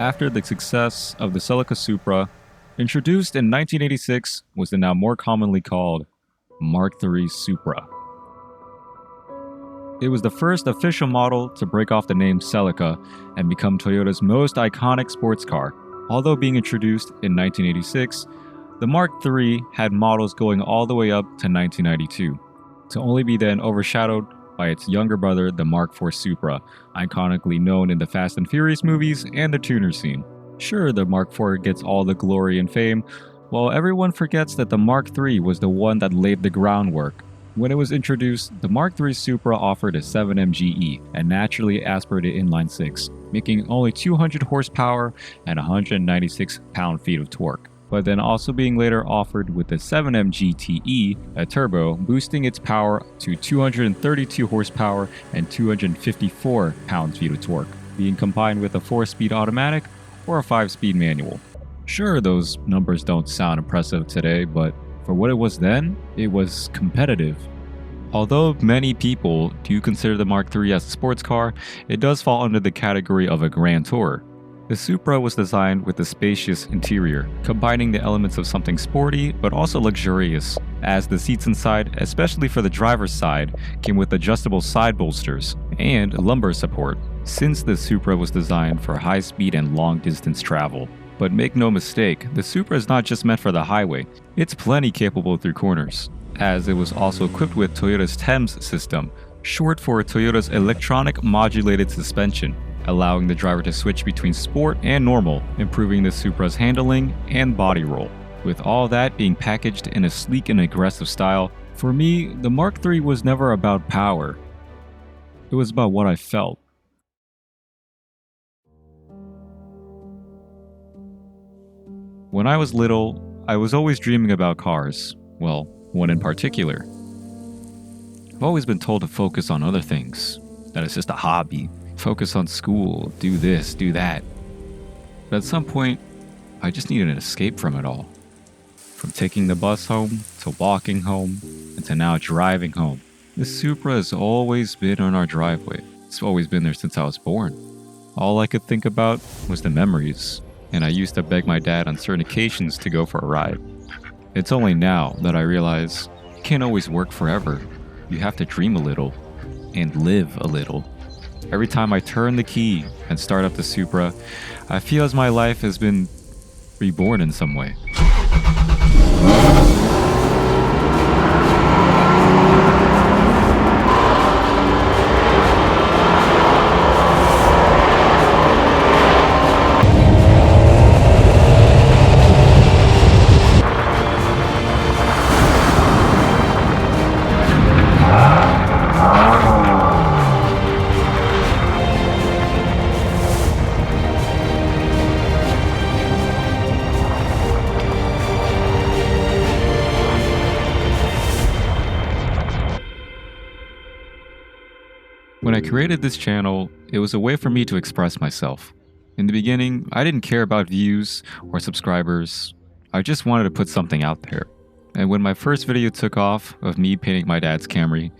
After the success of the Celica Supra, introduced in 1986 was the now more commonly called MK3 SUPRA. It was the first official model to break off the name Celica and become Toyota's most iconic sports car. Although being introduced in 1986, the Mark III had models going all the way up to 1992, to only be then overshadowed by its younger brother, the Mark IV Supra, iconically known in the Fast and Furious movies and the tuner scene. Sure, the Mark IV gets all the glory and fame, while everyone forgets that the Mark III was the one that laid the groundwork. When it was introduced, the Mark III Supra offered a 7MGE, a naturally aspirated inline-six, making only 200 horsepower and 196 pound-feet of torque, but then also being later offered with the 7MGTE, a turbo, boosting its power to 232 horsepower and 254 pound-feet of torque, being combined with a 4-speed automatic or a 5-speed manual. Sure, those numbers don't sound impressive today, but for what it was then, it was competitive. Although many people do consider the Mark III as a sports car, it does fall under the category of a grand tourer. The Supra was designed with a spacious interior, combining the elements of something sporty but also luxurious, as the seats inside, especially for the driver's side, came with adjustable side bolsters and lumbar support, since the Supra was designed for high-speed and long-distance travel. But make no mistake, the Supra is not just meant for the highway, it's plenty capable through corners, as it was also equipped with Toyota's TEMS system, short for Toyota's electronic modulated suspension, allowing the driver to switch between sport and normal, improving the Supra's handling and body roll. With all that being packaged in a sleek and aggressive style, for me, the Mark III was never about power. It was about what I felt. When I was little, I was always dreaming about cars. Well, one in particular. I've always been told to focus on other things, that it's just a hobby. Focus on school, do this, do that. But at some point, I just needed an escape from it all. From taking the bus home, to walking home, and to now driving home. The Supra has always been on our driveway. It's always been there since I was born. All I could think about was the memories, and I used to beg my dad on certain occasions to go for a ride. It's only now that I realize you can't always work forever. You have to dream a little, and live a little. Every time I turn the key and start up the Supra, I feel as my life has been reborn in some way. When I created this channel, it was a way for me to express myself. In the beginning, I didn't care about views or subscribers. I just wanted to put something out there. And when my first video took off of me painting my dad's Camry,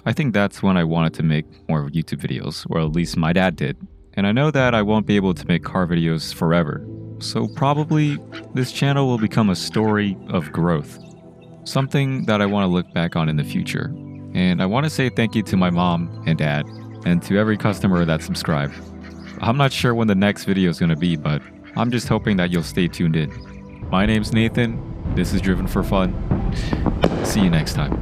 I think that's when I wanted to make more YouTube videos, or at least my dad did. And I know that I won't be able to make car videos forever. So probably this channel will become a story of growth. Something that I want to look back on in the future. And I want to say thank you to my mom and dad, and to every customer that subscribed. I'm not sure when the next video is going to be, but I'm just hoping that you'll stay tuned in. My name's Nathan, this is Driven for Fun. See you next time.